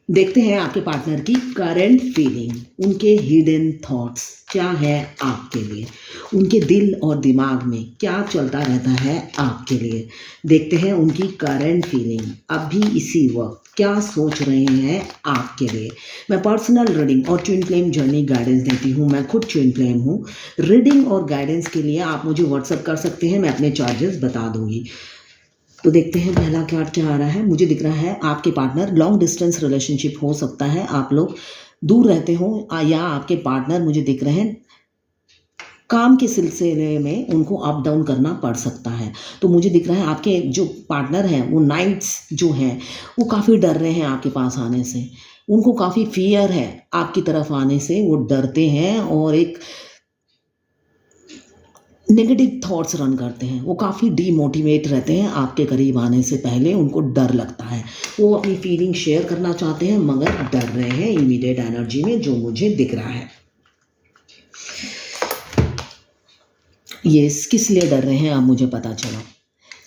देखते हैं आपके पार्टनर की करंट फीलिंग, उनके हिडन थॉट्स क्या है आपके लिए, उनके दिल और दिमाग में क्या चलता रहता है आपके लिए। देखते हैं उनकी करंट फीलिंग, अभी इसी वक्त क्या सोच रहे हैं आपके लिए। मैं पर्सनल रीडिंग और ट्विन फ्लेम जर्नी गाइडेंस देती हूँ। मैं खुद ट्विन फ्लेम हूँ। रीडिंग और गाइडेंस के लिए आप मुझे व्हाट्सएप कर सकते हैं, मैं अपने चार्जेस बता दूंगी। तो देखते हैं पहला कार्ड क्या आ रहा है। मुझे दिख रहा है आपके पार्टनर लॉन्ग डिस्टेंस रिलेशनशिप हो सकता है, आप लोग दूर रहते हो, या आपके पार्टनर मुझे दिख रहे हैं काम के सिलसिले में उनको अप डाउन करना पड़ सकता है। तो मुझे दिख रहा है आपके जो पार्टनर हैं वो नाइट्स जो हैं वो काफ़ी डर रहे हैं आपके पास आने से, उनको काफ़ी फियर है आपकी तरफ आने से, वो डरते हैं और एक नेगेटिव थॉट्स रन करते हैं, वो काफ़ी डीमोटिवेट रहते हैं आपके करीब आने से पहले, उनको डर लगता है, वो अपनी फीलिंग शेयर करना चाहते हैं मगर डर रहे हैं इमीडिएट एनर्जी में जो मुझे दिख रहा है। ये किस लिए डर रहे हैं अब मुझे पता चला।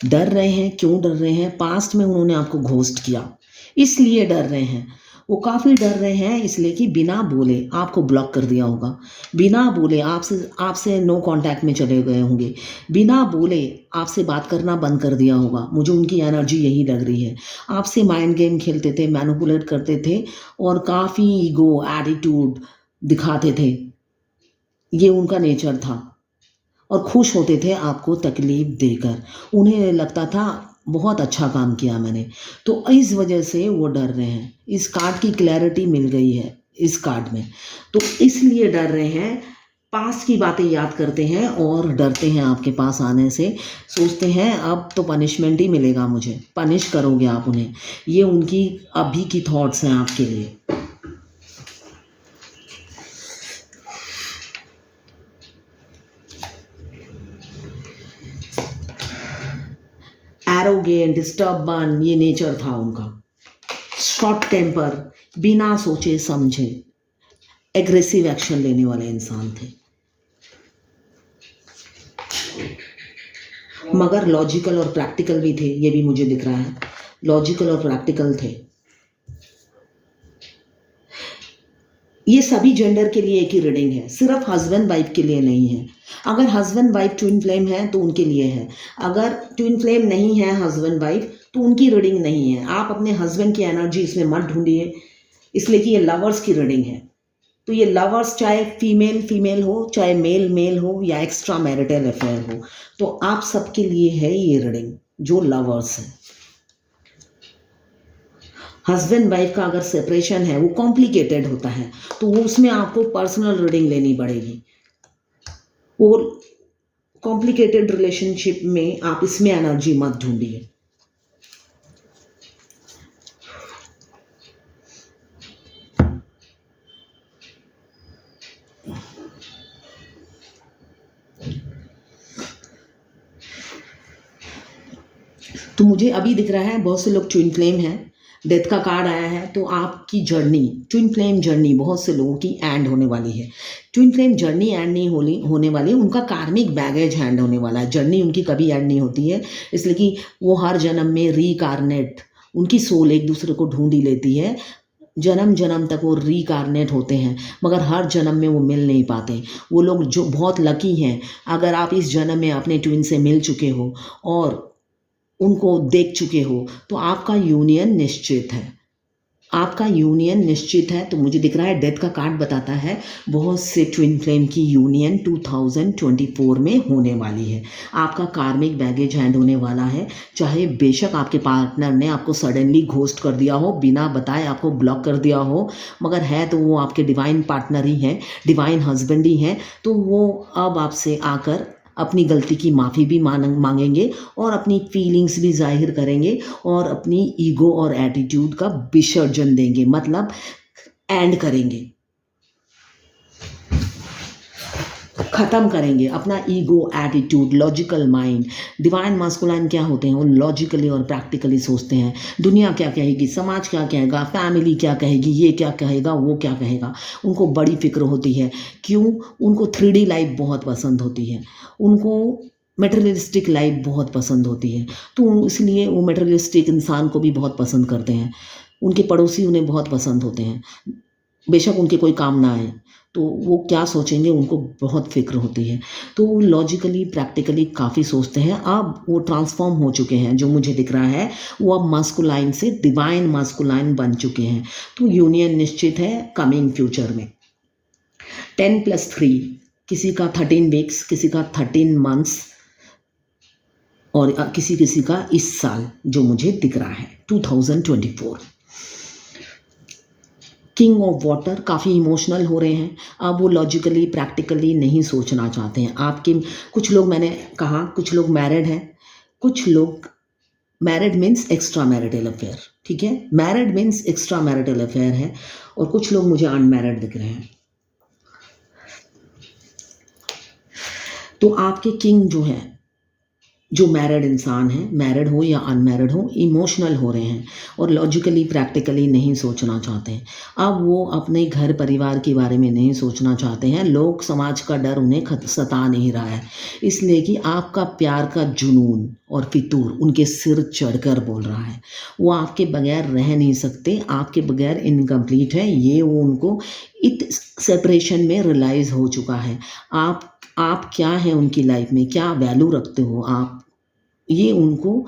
डर रहे हैं, क्यों डर रहे हैं? पास्ट में उन्होंने आपको घोस्ट किया इसलिए डर रहे हैं। वो काफ़ी डर रहे हैं इसलिए कि बिना बोले आपको ब्लॉक कर दिया होगा, बिना बोले आपसे आपसे नो कांटेक्ट में चले गए होंगे, बिना बोले आपसे बात करना बंद कर दिया होगा। मुझे उनकी एनर्जी यही लग रही है। आपसे माइंड गेम खेलते थे, मैनिपुलेट करते थे और काफ़ी ईगो एटीट्यूड दिखाते थे, ये उनका नेचर था। और खुश होते थे आपको तकलीफ़ देकर, उन्हें लगता था बहुत अच्छा काम किया मैंने, तो इस वजह से वो डर रहे हैं। इस कार्ड की क्लैरिटी मिल गई है इस कार्ड में, तो इसलिए डर रहे हैं, पास्ट की बातें याद करते हैं और डरते हैं आपके पास आने से। सोचते हैं अब तो पनिशमेंट ही मिलेगा, मुझे पनिश करोगे आप उन्हें। ये उनकी अभी की थॉट्स हैं आपके लिए। एरोगेंट, स्टबर्न ये नेचर था उनका। शॉर्ट टेम्पर, बिना सोचे समझे एग्रेसिव एक्शन लेने वाले इंसान थे, मगर लॉजिकल और प्रैक्टिकल भी थे, ये भी मुझे दिख रहा है। लॉजिकल और प्रैक्टिकल थे। ये सभी जेंडर के लिए एक ही रीडिंग है, सिर्फ हस्बैंड वाइफ के लिए नहीं है। अगर हस्बैंड वाइफ ट्विन फ्लेम है तो उनके लिए है, अगर ट्विन फ्लेम नहीं है हस्बैंड वाइफ तो उनकी रीडिंग नहीं है। आप अपने हस्बैंड की एनर्जी इसमें मत ढूंढिए, इसलिए कि ये लवर्स की रीडिंग है। तो ये लवर्स चाहे फीमेल फीमेल हो, चाहे मेल मेल हो या एक्स्ट्रा मैरिटल अफेयर हो, तो आप सबके लिए है ये रीडिंग जो लवर्स है। हस्बैंड वाइफ का अगर सेपरेशन है वो कॉम्प्लिकेटेड होता है, तो वो उसमें आपको पर्सनल रीडिंग लेनी पड़ेगी। वो कॉम्प्लिकेटेड रिलेशनशिप में आप इसमें एनर्जी मत ढूंढिए। तो मुझे अभी दिख रहा है बहुत से लोग ट्विन फ्लेम हैं, डेथ का कार्ड आया है, तो आपकी जर्नी ट्विन फ्लेम जर्नी बहुत से लोगों की एंड होने वाली है। ट्विन फ्लेम जर्नी एंड नहीं होने वाली, उनका कार्मिक बैगेज एंड होने वाला है। जर्नी उनकी कभी एंड नहीं होती है, इसलिए कि वो हर जन्म में रीकार्नेट, उनकी सोल एक दूसरे को ढूंढ ही लेती है। जन्म जन्म तक वो रीकार्नेट होते हैं मगर हर जन्म में वो मिल नहीं पाते। वो लोग जो बहुत लकी हैं, अगर आप इस जन्म में अपने ट्विन से मिल चुके हो और उनको देख चुके हो तो आपका यूनियन निश्चित है, आपका यूनियन निश्चित है। तो मुझे दिख रहा है डेथ का कार्ड बताता है बहुत से ट्विन फ्लेम की यूनियन 2024 में होने वाली है। आपका कार्मिक बैगेज हैंड होने वाला है, चाहे बेशक आपके पार्टनर ने आपको सडनली घोस्ट कर दिया हो, बिना बताए आपको ब्लॉक कर दिया हो, मगर है तो वो आपके डिवाइन पार्टनर ही हैं, डिवाइन हस्बैंड ही हैं। तो वो अब आपसे आकर अपनी गलती की माफ़ी भी मांगेंगे और अपनी फीलिंग्स भी जाहिर करेंगे और अपनी ईगो और एटीट्यूड का विसर्जन देंगे, मतलब एंड करेंगे, ख़त्म करेंगे अपना ego attitude logical mind. Divine masculine क्या होते हैं? वो लॉजिकली और प्रैक्टिकली सोचते हैं, दुनिया क्या कहेगी, समाज क्या कहेगा, फैमिली क्या कहेगी, ये क्या कहेगा, वो क्या कहेगा। उनको बड़ी फिक्र होती है। क्यों? उनको 3D लाइफ बहुत पसंद होती है, उनको मटेरियलिस्टिक लाइफ बहुत पसंद होती है, तो इसलिए वो मटेरियलिस्टिक इंसान को भी बहुत पसंद करते हैं। उनके पड़ोसी उन्हें बहुत पसंद होते हैं, बेशक उनके कोई काम ना आए तो वो क्या सोचेंगे उनको बहुत फिक्र होती है। तो वो लॉजिकली प्रैक्टिकली काफ़ी सोचते हैं। अब वो ट्रांसफॉर्म हो चुके हैं, जो मुझे दिख रहा है वो अब मास्कुलाइन से डिवाइन मास्कुलाइन बन चुके हैं। तो यूनियन निश्चित है कमिंग फ्यूचर में। 10+3 किसी का 13 वीक्स, किसी का 13 मंथ्स और किसी किसी का इस साल जो मुझे दिख रहा है 2024। किंग ऑफ वाटर काफ़ी इमोशनल हो रहे हैं। अब वो लॉजिकली प्रैक्टिकली नहीं सोचना चाहते हैं। आपके कुछ लोग, मैंने कहा कुछ लोग मैरिड हैं, कुछ लोग married means extra marital affair, ठीक है, married means extra marital affair है, और कुछ लोग मुझे अनमैरिड दिख रहे हैं। तो आपके किंग जो है, जो मैरिड इंसान है, मैरिड हो या अनमैरिड हो, इमोशनल हो रहे हैं और लॉजिकली प्रैक्टिकली नहीं सोचना चाहते हैं। अब वो अपने घर परिवार के बारे में नहीं सोचना चाहते हैं। लोग समाज का डर उन्हें सता नहीं रहा है, इसलिए कि आपका प्यार का जुनून और फितूर उनके सिर चढ़कर बोल रहा है। वो आपके बगैर रह नहीं सकते, आपके बगैर इनकम्प्लीट है, ये वो उनको सेपरेशन में रियलाइज़ हो चुका है। आप क्या है उनकी लाइफ में, क्या वैल्यू रखते हो आप, ये उनको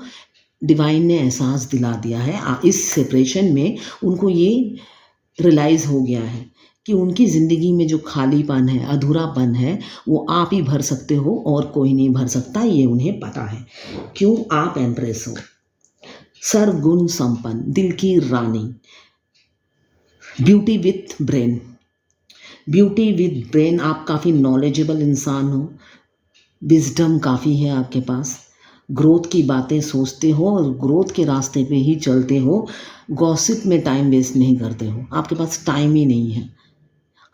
डिवाइन ने एहसास दिला दिया है। इस सेपरेशन में उनको ये रियलाइज़ हो गया है कि उनकी ज़िंदगी में जो खालीपन है, अधूरापन है, वो आप ही भर सकते हो और कोई नहीं भर सकता, ये उन्हें पता है। क्यों? आप एम्प्रेस हो, सर्वगुण संपन्न, दिल की रानी, beauty with brain, beauty with brain. आप काफ़ी नॉलेजेबल इंसान हो, विजडम काफ़ी है आपके पास, ग्रोथ की बातें सोचते हो और ग्रोथ के रास्ते पे ही चलते हो, गॉसिप में टाइम वेस्ट नहीं करते हो, आपके पास टाइम ही नहीं है।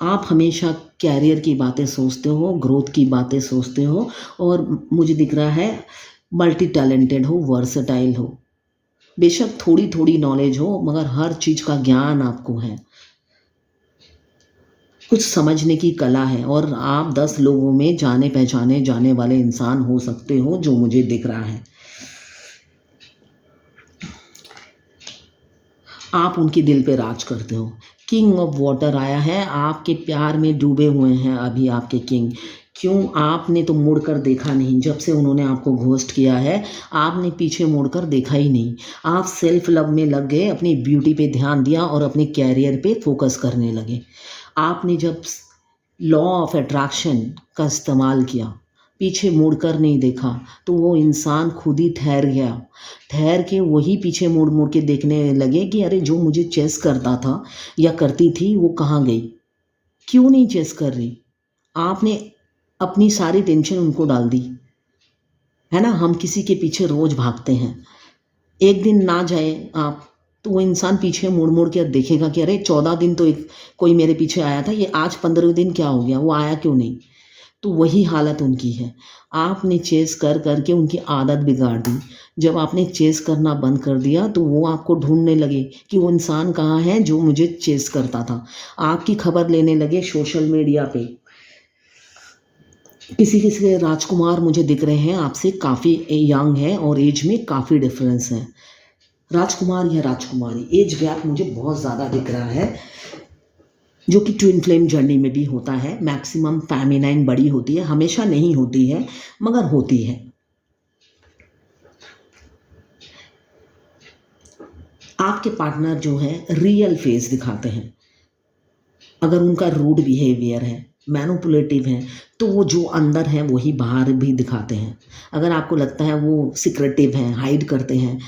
आप हमेशा कैरियर की बातें सोचते हो, ग्रोथ की बातें सोचते हो, और मुझे दिख रहा है मल्टी टैलेंटेड हो, वर्सटाइल हो, बेशक थोड़ी थोड़ी नॉलेज हो मगर हर चीज़ का ज्ञान आपको है, कुछ समझने की कला है, और आप 10 लोगों में जाने पहचाने जाने वाले इंसान हो सकते हो, जो मुझे दिख रहा है। आप उनके दिल पे राज करते हो। किंग ऑफ वाटर आया है, आपके प्यार में डूबे हुए हैं अभी आपके किंग। क्यों? आपने तो मुड़कर देखा नहीं, जब से उन्होंने आपको घोस्ट किया है आपने पीछे मुड़कर देखा ही नहीं। आप सेल्फ लव में लग गए, अपनी ब्यूटी पे ध्यान दिया और अपने कैरियर पे फोकस करने लगे। आपने जब लॉ ऑफ अट्रैक्शन का इस्तेमाल किया, पीछे मुड़कर नहीं देखा, तो वो इंसान खुद ही ठहर गया। ठहर के वही पीछे मुड़ मुड़ के देखने लगे कि अरे जो मुझे चेस करता था या करती थी वो कहाँ गई, क्यों नहीं चेस कर रही। आपने अपनी सारी टेंशन उनको डाल दी, है ना। हम किसी के पीछे रोज़ भागते हैं, एक दिन ना जाए आप तो वो इंसान पीछे मुड़ मुड़ के देखेगा कि अरे 14 दिन तो एक कोई मेरे पीछे आया था, ये आज 15वें दिन क्या हो गया, वो आया क्यों नहीं। तो वही हालत उनकी है। आपने चेस कर कर के उनकी आदत बिगाड़ दी। जब आपने चेस करना बंद कर दिया तो वो आपको ढूंढने लगे कि वो इंसान कहाँ है जो मुझे चेस करता था। आपकी खबर लेने लगे सोशल मीडिया पे। किसी किसी के राजकुमार मुझे दिख रहे हैं आपसे काफ़ी यंग है और एज में काफ़ी डिफरेंस है। राजकुमार या राजकुमारी, एज गैप मुझे बहुत ज़्यादा दिख रहा है, जो कि ट्विन फ्लेम जर्नी में भी होता है। मैक्सिमम फेमिनाइन बड़ी होती है, हमेशा नहीं होती है मगर होती है। आपके पार्टनर जो है रियल फेस दिखाते हैं। अगर उनका रूड बिहेवियर है, मैनिपुलेटिव है, तो वो जो अंदर है वही बाहर भी दिखाते हैं। अगर आपको लगता है वो सिक्रेटिव हैं, हाइड करते हैं,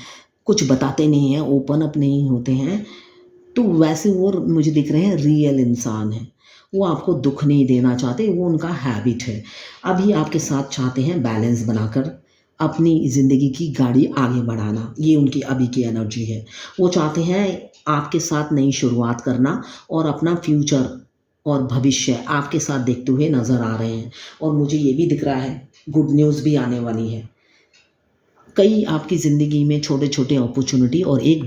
कुछ बताते नहीं हैं, ओपन अप नहीं होते हैं, तो वैसे वो मुझे दिख रहे हैं रियल इंसान हैं। वो आपको दुख नहीं देना चाहते, वो उनका हैबिट है। अभी आपके साथ चाहते हैं बैलेंस बनाकर अपनी ज़िंदगी की गाड़ी आगे बढ़ाना, ये उनकी अभी की एनर्जी है। वो चाहते हैं आपके साथ नई शुरुआत करना और अपना फ्यूचर और भविष्य आपके साथ देखते हुए नज़र आ रहे हैं। और मुझे ये भी दिख रहा है गुड न्यूज़ भी आने वाली है। कई आपकी ज़िंदगी में छोटे छोटे अपॉर्चुनिटी और एक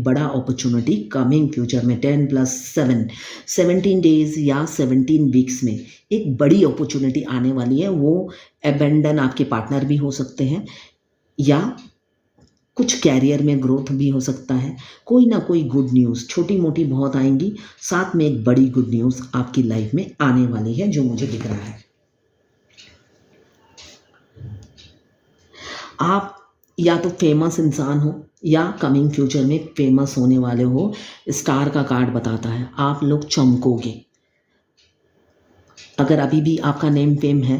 बड़ा अपॉर्चुनिटी कमिंग फ्यूचर में 10+7 17 डेज़ या 17 वीक्स में एक बड़ी अपॉर्चुनिटी आने वाली है। वो अबेंडन आपके पार्टनर भी हो सकते हैं या कुछ कैरियर में ग्रोथ भी हो सकता है, कोई ना कोई गुड न्यूज़ छोटी मोटी बहुत आएंगी, साथ में एक बड़ी गुड न्यूज़ आपकी लाइफ में आने वाली है जो मुझे दिख रहा है। आप या तो फेमस इंसान हो या कमिंग फ्यूचर में फेमस होने वाले हो। स्टार का कार्ड बताता है आप लोग चमकोगे। अगर अभी भी आपका नेम फेम है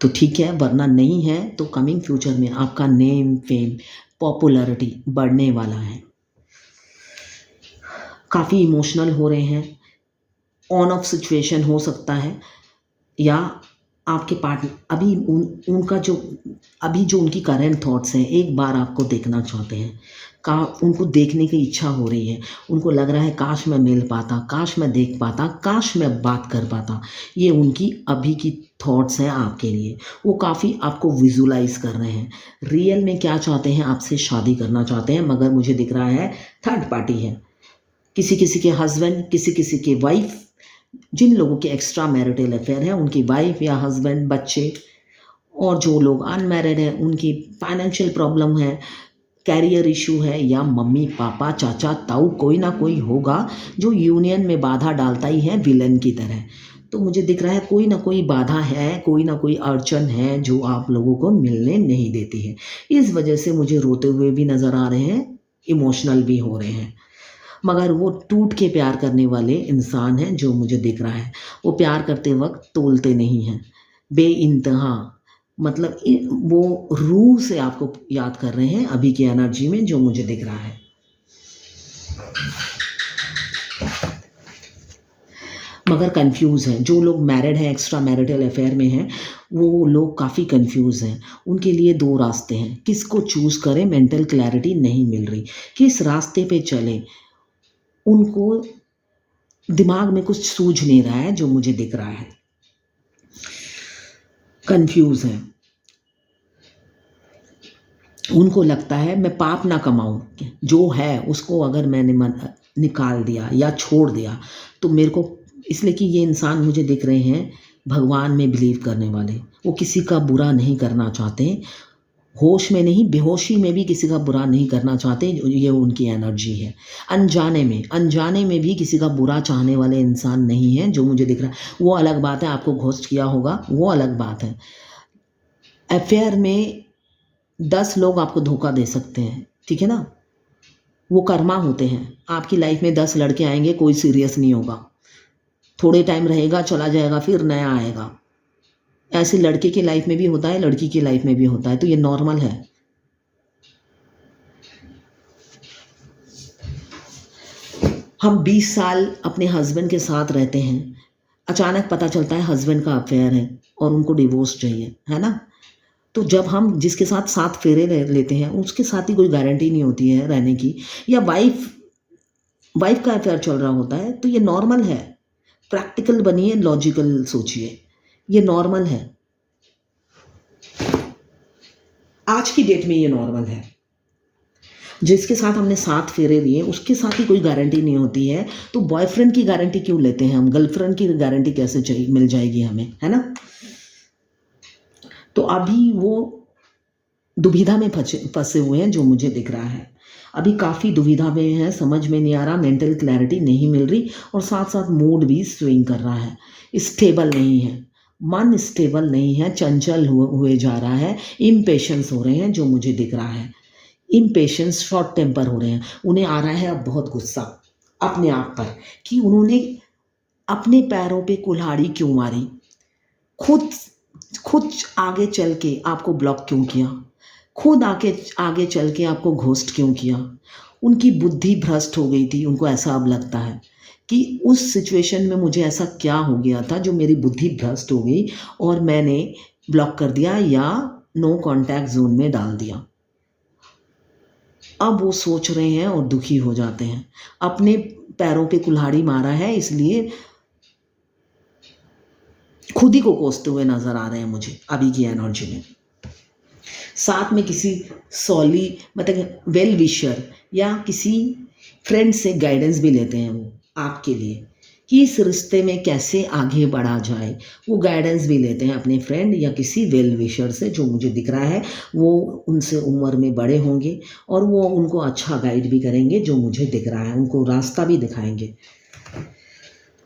तो ठीक है, वरना नहीं है तो कमिंग फ्यूचर में आपका नेम फेम पॉपुलैरिटी बढ़ने वाला है। काफ़ी इमोशनल हो रहे हैं, ऑन ऑफ सिचुएशन हो सकता है, या आपके पार्टनर अभी उनका जो अभी जो उनकी करंट थॉट्स हैं एक बार आपको देखना चाहते हैं, उनको देखने की इच्छा हो रही है, उनको लग रहा है काश मैं मिल पाता, काश मैं देख पाता, काश मैं बात कर पाता। ये उनकी अभी की थॉट्स हैं आपके लिए। वो काफ़ी आपको विजुलाइज कर रहे हैं। रियल में क्या चाहते हैं, आपसे शादी करना चाहते हैं, मगर मुझे दिख रहा है थर्ड पार्टी है। किसी किसी के हस्बैंड, किसी किसी के वाइफ, जिन लोगों के एक्स्ट्रा मैरिटल अफेयर है उनकी वाइफ या हस्बैंड, बच्चे, और जो लोग अनमैरिड हैं उनकी फाइनेंशियल प्रॉब्लम है, कैरियर इशू है, या मम्मी पापा चाचा ताऊ कोई ना कोई होगा जो यूनियन में बाधा डालता ही है विलन की तरह। तो मुझे दिख रहा है कोई ना कोई बाधा है, कोई ना कोई अड़चन है जो आप लोगों को मिलने नहीं देती है। इस वजह से मुझे रोते हुए भी नज़र आ रहे हैं, इमोशनल भी हो रहे हैं, मगर वो टूट के प्यार करने वाले इंसान हैं जो मुझे दिख रहा है। वो प्यार करते वक्त तोलते नहीं हैं, बेइंतहा, मतलब वो रूह से आपको याद कर रहे हैं अभी की एनर्जी में जो मुझे दिख रहा है। मगर कंफ्यूज हैं जो लोग मैरिड हैं, एक्स्ट्रा मैरिटल अफेयर में हैं, वो लोग काफ़ी कंफ्यूज हैं। उनके लिए दो रास्ते हैं, किसको चूज़ करें, मेंटल क्लैरिटी नहीं मिल रही, किस रास्ते पे चलें, उनको दिमाग में कुछ सूझ नहीं रहा है जो मुझे दिख रहा है। कंफ्यूज है, उनको लगता है मैं पाप ना कमाऊं, जो है उसको अगर मैंने निकाल दिया या छोड़ दिया तो मेरे को, इसलिए कि ये इंसान मुझे दिख रहे हैं भगवान में बिलीव करने वाले, वो किसी का बुरा नहीं करना चाहते, होश में नहीं बेहोशी में भी किसी का बुरा नहीं करना चाहते, ये उनकी एनर्जी है। अनजाने में भी किसी का बुरा चाहने वाले इंसान नहीं है जो मुझे दिख रहा है। वो अलग बात है, आपको घोस्ट किया होगा, वो अलग बात है। अफेयर में 10 लोग आपको धोखा दे सकते हैं, ठीक है ना, वो कर्मा होते हैं। आपकी लाइफ में 10 लड़के आएंगे, कोई सीरियस नहीं होगा, थोड़े टाइम रहेगा चला जाएगा, फिर नया आएगा। ऐसे लड़के की लाइफ में भी होता है, लड़की की लाइफ में भी होता है, तो ये नॉर्मल है। हम 20 साल अपने हस्बैंड के साथ रहते हैं, अचानक पता चलता है हस्बैंड का अफेयर है और उनको डिवोर्स चाहिए, है ना। तो जब हम जिसके साथ 7 फेरे लेते हैं उसके साथ ही कोई गारंटी नहीं होती है रहने की, या वाइफ का अफेयर चल रहा होता है, तो ये नॉर्मल है। प्रैक्टिकल बनिए, लॉजिकल सोचिए, ये नॉर्मल है। आज की डेट में ये नॉर्मल है। जिसके साथ हमने 7 फेरे लिए उसके साथ ही कोई गारंटी नहीं होती है, तो बॉयफ्रेंड की गारंटी क्यों लेते हैं हम, गर्लफ्रेंड की गारंटी कैसे चाहिए, मिल जाएगी हमें, है ना। तो अभी वो दुविधा में फंसे हुए हैं जो मुझे दिख रहा है। अभी काफ़ी दुविधा में है, समझ में नहीं आ रहा, मेंटल क्लैरिटी नहीं मिल रही, और साथ साथ मूड भी स्विंग कर रहा है, स्टेबल नहीं है, मन स्टेबल नहीं है, चंचल हुए जा रहा है, इम्पेशेंस हो रहे हैं जो मुझे दिख रहा है। इम्पेशेंस, शॉर्ट टेम्पर हो रहे हैं, उन्हें आ रहा है अब बहुत गुस्सा अपने आप पर कि उन्होंने अपने पैरों पे कुल्हाड़ी क्यों मारी, खुद खुद आगे चल के आपको ब्लॉक क्यों किया, खुद आगे चल के आपको घोस्ट क्यों किया। उनकी बुद्धि भ्रष्ट हो गई थी, उनको ऐसा अब लगता है कि उस सिचुएशन में मुझे ऐसा क्या हो गया था जो मेरी बुद्धि भ्रष्ट हो गई और मैंने ब्लॉक कर दिया या नो कॉन्टैक्ट जोन में डाल दिया। अब वो सोच रहे हैं और दुखी हो जाते हैं, अपने पैरों पे कुल्हाड़ी मारा है इसलिए खुद ही को कोसते हुए नजर आ रहे हैं मुझे अभी की एनर्जी में। साथ में किसी सॉली मतलब वेल विशर या किसी फ्रेंड से गाइडेंस भी लेते हैं वो आपके लिए कि इस रिश्ते में कैसे आगे बढ़ा जाए। वो गाइडेंस भी लेते हैं अपने फ्रेंड या किसी वेल विशर से, जो मुझे दिख रहा है वो उनसे उम्र में बड़े होंगे और वो उनको अच्छा गाइड भी करेंगे, जो मुझे दिख रहा है उनको रास्ता भी दिखाएंगे।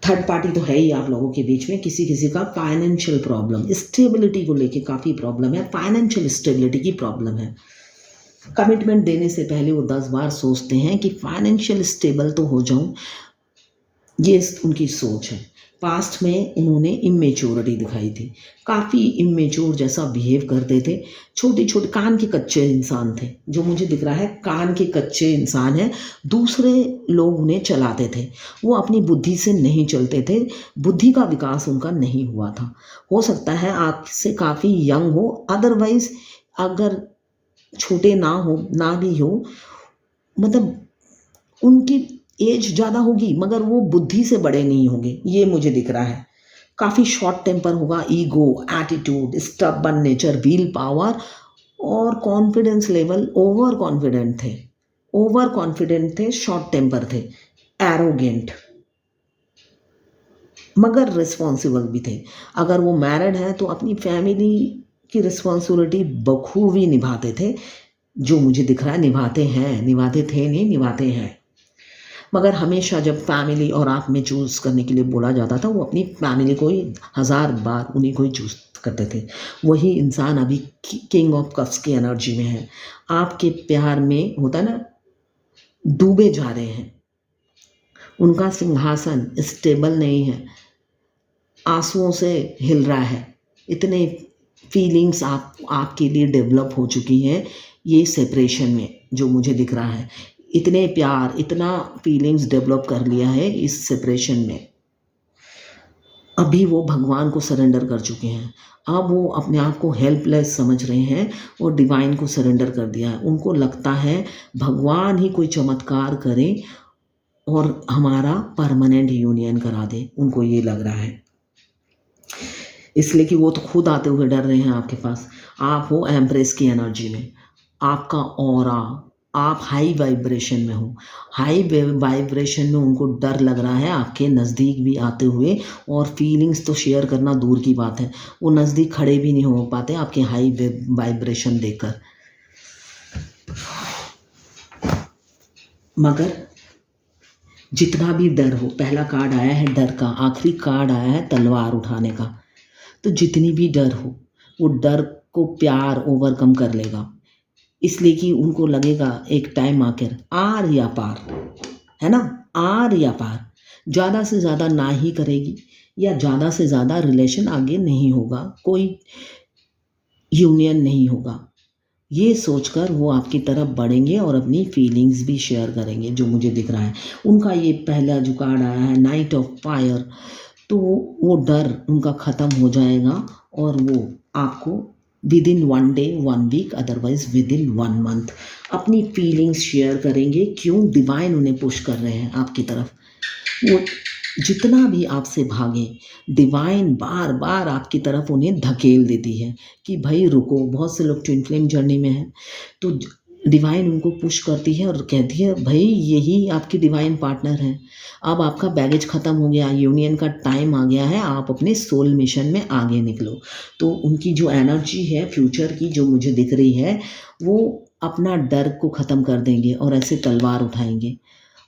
थर्ड पार्टी तो है ही आप लोगों के बीच में। किसी किसी का फाइनेंशियल प्रॉब्लम, स्टेबिलिटी को लेके काफ़ी प्रॉब्लम है, फाइनेंशियल स्टेबिलिटी की प्रॉब्लम है। कमिटमेंट देने से पहले वो 10 बार सोचते हैं कि फाइनेंशियल स्टेबल तो हो जाऊं, ये उनकी सोच है। पास्ट में उन्होंने इमेच्योरिटी दिखाई थी, काफ़ी इमेच्योर जैसा बिहेव करते थे, छोटे छोटे कान के कच्चे इंसान थे, जो मुझे दिख रहा है कान के कच्चे इंसान हैं। दूसरे लोग उन्हें चलाते थे, वो अपनी बुद्धि से नहीं चलते थे, बुद्धि का विकास उनका नहीं हुआ था। हो सकता है आपसे काफ़ी यंग हो, अदरवाइज अगर छोटे ना भी हो, मतलब उनकी एज ज़्यादा होगी मगर वो बुद्धि से बड़े नहीं होंगे, ये मुझे दिख रहा है। काफ़ी शॉर्ट टेम्पर होगा, ego, attitude, stubborn nature, will power और कॉन्फिडेंस लेवल ओवर कॉन्फिडेंट थे, शॉर्ट टेम्पर थे, एरोगेंट, मगर रिस्पॉन्सिबल भी थे। अगर वो मैरिड हैं तो अपनी फैमिली की रिस्पॉन्सिबिलिटी बखूबी निभाते थे, जो मुझे दिख रहा है निभाते हैं, निभाते थे नहीं निभाते हैं। मगर हमेशा जब फैमिली और आप में चूज़ करने के लिए बोला जाता था, वो अपनी फैमिली को ही 1000 बार उन्हीं को ही चूज़ करते थे। वही इंसान अभी किंग ऑफ कप्स की एनर्जी में है, आपके प्यार में होता ना डूबे जा रहे हैं। उनका सिंहासन स्टेबल नहीं है, आंसुओं से हिल रहा है। इतने फीलिंग्स आपके लिए डेवलप हो चुकी हैं ये सेपरेशन में, जो मुझे दिख रहा है। इतने प्यार, इतना फीलिंग्स डेवलप कर लिया है इस सेपरेशन में। अभी वो भगवान को सरेंडर कर चुके हैं, अब वो अपने आप को हेल्पलेस समझ रहे हैं और डिवाइन को सरेंडर कर दिया है। उनको लगता है भगवान ही कोई चमत्कार करे और हमारा परमानेंट यूनियन करा दे, उनको ये लग रहा है। इसलिए कि वो तो खुद आते हुए डर रहे हैं आपके पास। आप हो एम्प्रेस की एनर्जी में, आपका ऑरा, आप हाई वाइब्रेशन में हो। हाई वाइब्रेशन में उनको डर लग रहा है आपके नज़दीक भी आते हुए, और फीलिंग्स तो शेयर करना दूर की बात है, वो नज़दीक खड़े भी नहीं हो पाते आपके हाई वाइब्रेशन देखकर। मगर जितना भी डर हो, पहला कार्ड आया है डर का, आखिरी कार्ड आया है तलवार उठाने का, तो जितनी भी डर हो वो डर को प्यार ओवरकम कर लेगा। इसलिए कि उनको लगेगा एक टाइम आकर आर या पार, है ना, आर या पार। ज़्यादा से ज़्यादा ना ही करेगी या ज़्यादा से ज़्यादा रिलेशन आगे नहीं होगा, कोई यूनियन नहीं होगा, ये सोचकर वो आपकी तरफ बढ़ेंगे और अपनी फीलिंग्स भी शेयर करेंगे, जो मुझे दिख रहा है। उनका ये पहला जो कार्ड आया है नाइट ऑफ फायर, तो वो डर उनका ख़त्म हो जाएगा और वो आपको within 1 day 1 week otherwise within 1 month अपनी फीलिंग्स शेयर करेंगे। क्यों? डिवाइन उन्हें पुश कर रहे हैं आपकी तरफ। वो जितना भी आपसे भागे, डिवाइन बार बार आपकी तरफ उन्हें धकेल देती है कि भाई रुको। बहुत से लोग ट्विन फ्लेम जर्नी में हैं, तो डिवाइन उनको पुश करती है और कहती है भाई यही आपकी डिवाइन पार्टनर है, अब आपका बैगेज ख़त्म हो गया, यूनियन का टाइम आ गया है, आप अपने सोल मिशन में आगे निकलो। तो उनकी जो एनर्जी है फ्यूचर की, जो मुझे दिख रही है, वो अपना डर को ख़त्म कर देंगे और ऐसे तलवार उठाएंगे।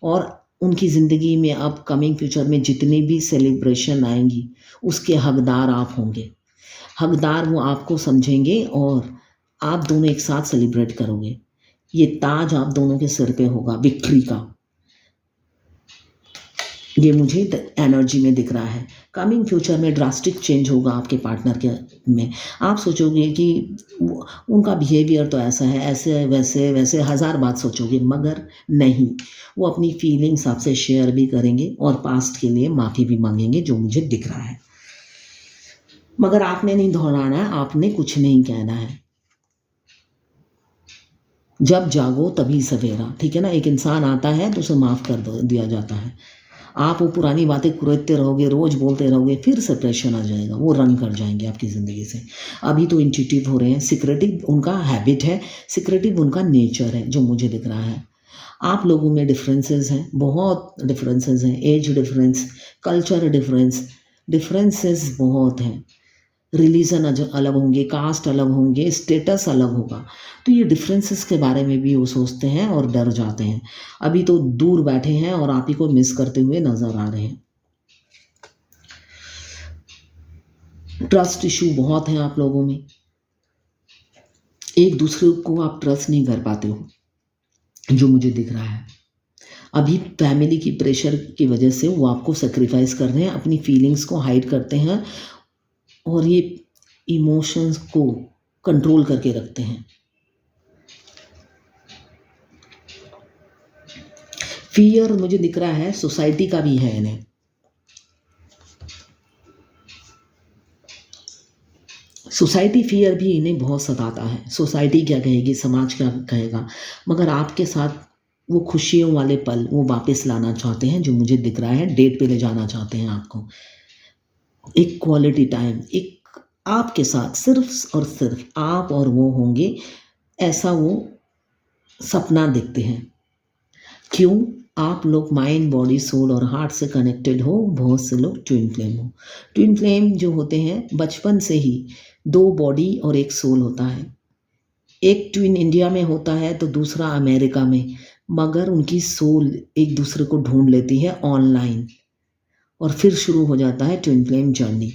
और उनकी ज़िंदगी में अब कमिंग फ्यूचर में जितनी भी सेलिब्रेशन आएंगी उसके हकदार आप होंगे, हकदार वो आपको समझेंगे और आप दोनों एक साथ सेलिब्रेट करोगे। ये ताज आप दोनों के सिर पे होगा विक्ट्री का, ये मुझे एनर्जी में दिख रहा है। कमिंग फ्यूचर में ड्रास्टिक चेंज होगा आपके पार्टनर के में। आप सोचोगे कि उनका बिहेवियर तो ऐसा है, ऐसे वैसे वैसे 1000 बात सोचोगे, मगर नहीं, वो अपनी फीलिंग्स आपसे शेयर भी करेंगे और पास्ट के लिए माफ़ी भी मांगेंगे, जो मुझे दिख रहा है। मगर आपने नहीं दोहराना है, आपने कुछ नहीं कहना है। जब जागो तभी सवेरा, ठीक है ना। एक इंसान आता है तो उसे माफ़ कर दिया जाता है। आप वो पुरानी बातें कुरेदते रहोगे, रोज़ बोलते रहोगे, फिर सेपरेशन आ जाएगा, वो रन कर जाएंगे आपकी ज़िंदगी से। अभी तो इंट्यूटिव हो रहे हैं, सिक्रेटिव उनका हैबिट है, सिक्रेटिव उनका नेचर है, जो मुझे दिख रहा है। आप लोगों में डिफरेंसेस हैं, बहुत डिफरेंसेस हैं, एज डिफरेंस, कल्चर डिफरेंसेस बहुत हैं, रिलीजन अलग होंगे, कास्ट अलग होंगे, स्टेटस अलग होगा। तो ये डिफरेंसेस के बारे में भी वो सोचते हैं और डर जाते हैं। अभी तो दूर बैठे हैं और आप ही को मिस करते हुए नजर आ रहे हैं। ट्रस्ट इशू बहुत है आप लोगों में, एक दूसरे को आप ट्रस्ट नहीं कर पाते हो, जो मुझे दिख रहा है। अभी फैमिली की प्रेशर की वजह से वो आपको सेक्रीफाइस कर रहे हैं, अपनी फीलिंग्स को हाइड करते हैं और ये इमोशंस को कंट्रोल करके रखते हैं। फियर मुझे दिख रहा है सोसाइटी का भी है इन्हें। सोसाइटी फियर भी इन्हें बहुत सताता है। सोसाइटी क्या कहेगी, समाज क्या कहेगा, मगर आपके साथ वो खुशियों वाले पल वो वापस लाना चाहते हैं, जो मुझे दिख रहा है। डेट पे ले जाना चाहते हैं आपको, एक क्वालिटी टाइम, एक आपके साथ सिर्फ और सिर्फ आप और वो होंगे, ऐसा वो सपना देखते हैं। क्यों? आप लोग माइंड, बॉडी, सोल और हार्ट से कनेक्टेड हो। बहुत से लोग ट्विन फ्लेम हो। ट्विन फ्लेम जो होते हैं बचपन से ही 2 बॉडी और 1 सोल होता है। एक ट्विन इंडिया में होता है तो दूसरा अमेरिका में, मगर उनकी सोल एक दूसरे को ढूंढ लेती है ऑनलाइन और फिर शुरू हो जाता है twin flame journey.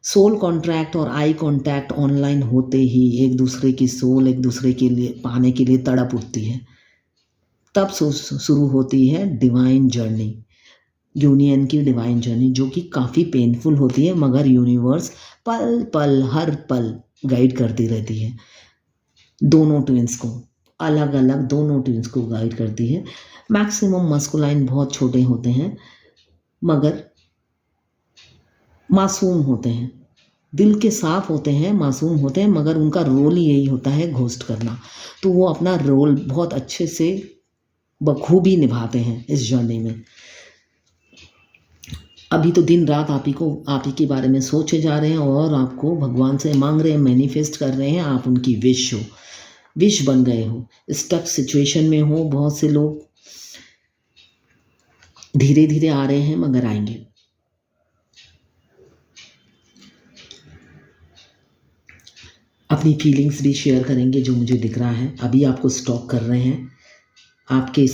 Soul contract और आई कॉन्टैक्ट ऑनलाइन होते ही एक दूसरे की सोल एक दूसरे के लिए पाने के लिए तड़प उठती है। तब शुरू होती है डिवाइन जर्नी, यूनियन की डिवाइन जर्नी, जो कि काफ़ी पेनफुल होती है, मगर यूनिवर्स पल पल हर पल गाइड करती रहती है। दोनों ट्विंस को अलग अलग, दोनों ट्विंस को गाइड करती है। मैक्सिमम मस्कुलाइन बहुत छोटे होते हैं मगर मासूम होते हैं, दिल के साफ होते हैं, मासूम होते हैं, मगर उनका रोल ही यही होता है घोस्ट करना। तो वो अपना रोल बहुत अच्छे से बखूबी निभाते हैं इस जर्नी में। अभी तो दिन रात आप ही के बारे में सोचे जा रहे हैं और आपको भगवान से मांग रहे हैं, मैनिफेस्ट कर रहे हैं, आप उनकी विश बन गए हो। स्टक सिचुएशन में हो बहुत से लोग, धीरे धीरे आ रहे हैं मगर आएंगे। अपनी फीलिंग्स भी शेयर करेंगे, जो मुझे दिख रहा है। अभी आपको स्टॉक कर रहे हैं, आपके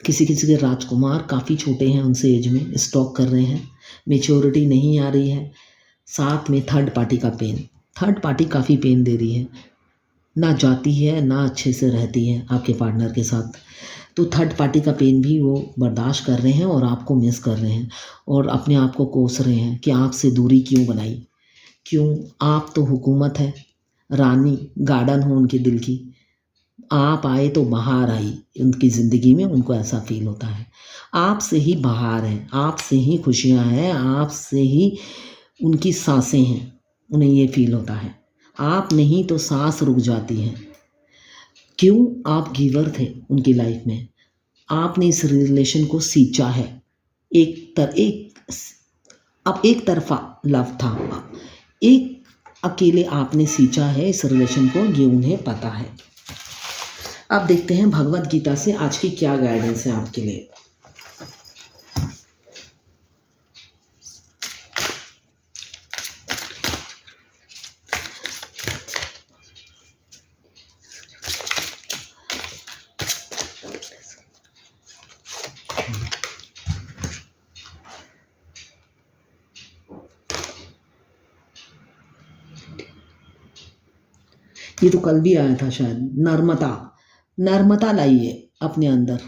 किसी किसी के राजकुमार काफ़ी छोटे हैं, उनसे एज में स्टॉक कर रहे हैं। मेच्योरिटी नहीं आ रही है। साथ में थर्ड पार्टी का पेन, थर्ड पार्टी काफ़ी पेन दे रही है, ना जाती है ना अच्छे से रहती है आपके पार्टनर के साथ। तो थर्ड पार्टी का पेन भी वो बर्दाश्त कर रहे हैं और आपको मिस कर रहे हैं और अपने आप को कोस रहे हैं कि आपसे दूरी क्यों बनाई, क्यों? आप तो हुकूमत है, रानी, गार्डन हो उनके दिल की। आप आए तो बहार आई उनकी ज़िंदगी में, उनको ऐसा फील होता है। आपसे ही बहार है, आपसे ही खुशियाँ हैं, आपसे ही उनकी सांसें हैं, उन्हें ये फील होता है। आप नहीं तो सांस रुक जाती है। क्यों? आप गिवर थे उनकी लाइफ में, आपने इस रिलेशन को सींचा है। अब एक तरफा लव था, एक अकेले आपने सींचा है इस रिलेशन को, ये उन्हें पता है। अब देखते हैं भगवत गीता से आज की क्या गाइडेंस है आपके लिए। ये तो कल भी आया था शायद। नर्मता लाइए अपने अंदर,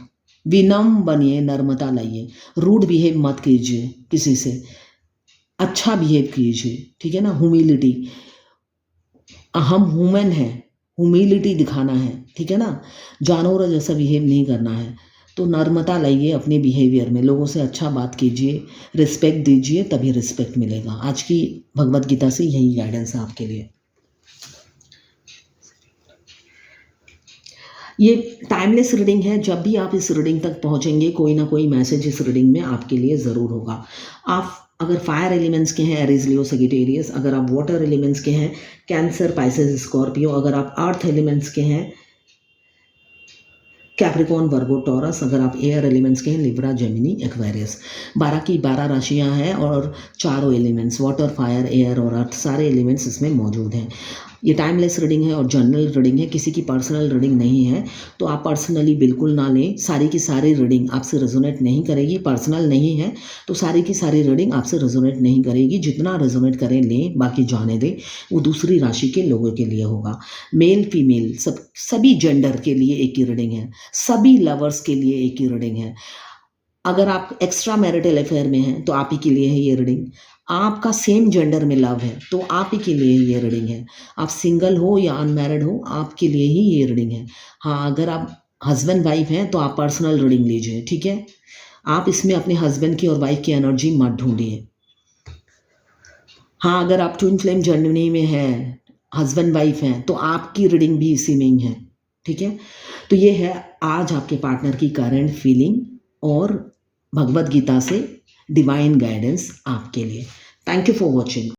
विनम्र बनिए, नर्मता लाइए। रूड बिहेव मत कीजिए किसी से, अच्छा बिहेव कीजिए, ठीक है ना। ह्यूमिलिटी, हम ह्यूमन हैं, ह्यूमिलिटी दिखाना है, ठीक है ना। जानवरों जैसा बिहेव नहीं करना है। तो नर्मता लाइए अपने बिहेवियर में, लोगों से अच्छा बात कीजिए, रिस्पेक्ट दीजिए, तभी रिस्पेक्ट मिलेगा। आज की भगवत गीता से यही गाइडेंस है आपके लिए। ये टाइमलेस रीडिंग है, जब भी आप इस रीडिंग तक पहुंचेंगे कोई ना कोई मैसेज इस रीडिंग में आपके लिए ज़रूर होगा। आप अगर फायर एलिमेंट्स के हैं, एरीज, लियो, सजिटेरियस, अगर आप वाटर एलिमेंट्स के हैं, कैंसर, पाइसेस, स्कॉर्पियो, अगर आप अर्थ एलिमेंट्स के हैं, कैप्रिकॉर्न, वर्गो, टॉरस। अगर आप एयर एलिमेंट्स के हैं, लिब्रा, जेमिनी, एक्वेरियस। 12 की 12 राशियां हैं और चारों एलिमेंट्स वाटर, फायर, एयर और अर्थ सारे एलिमेंट्स इसमें मौजूद हैं। ये टाइमलेस रीडिंग है और जनरल रीडिंग है, किसी की पर्सनल रीडिंग नहीं है, तो आप पर्सनली बिल्कुल ना लें। सारी की सारी रीडिंग आपसे रेजोनेट नहीं करेगी, पर्सनल नहीं है तो सारी की सारी रीडिंग आपसे रेजोनेट नहीं करेगी। जितना रेजोनेट करें लें, बाकी जाने दें, वो दूसरी राशि के लोगों के लिए होगा। मेल फीमेल सभी जेंडर के लिए एक ही रीडिंग है, सभी लवर्स के लिए एक ही रीडिंग है। अगर आप एक्स्ट्रा मैरिटल अफेयर में हैं तो आप ही के लिए है ये रीडिंग। आपका सेम जेंडर में लव है तो आप ही के लिए ये रीडिंग है। आप सिंगल हो या अनमैरिड हो, आपके लिए ही ये रीडिंग है। हाँ, अगर आप हस्बैंड वाइफ हैं तो आप पर्सनल रीडिंग लीजिए, ठीक है। आप इसमें अपने हस्बैंड की और वाइफ की एनर्जी मत ढूंढिए। हाँ, अगर आप ट्विन फ्लेम जर्नी में हैं, हस्बैंड वाइफ हैं, तो आपकी रीडिंग भी इसी में ही है, ठीक है। तो ये है आज आपके पार्टनर की करंट फीलिंग और भगवत गीता से डिवाइन गाइडेंस आपके लिए। Thank you for watching.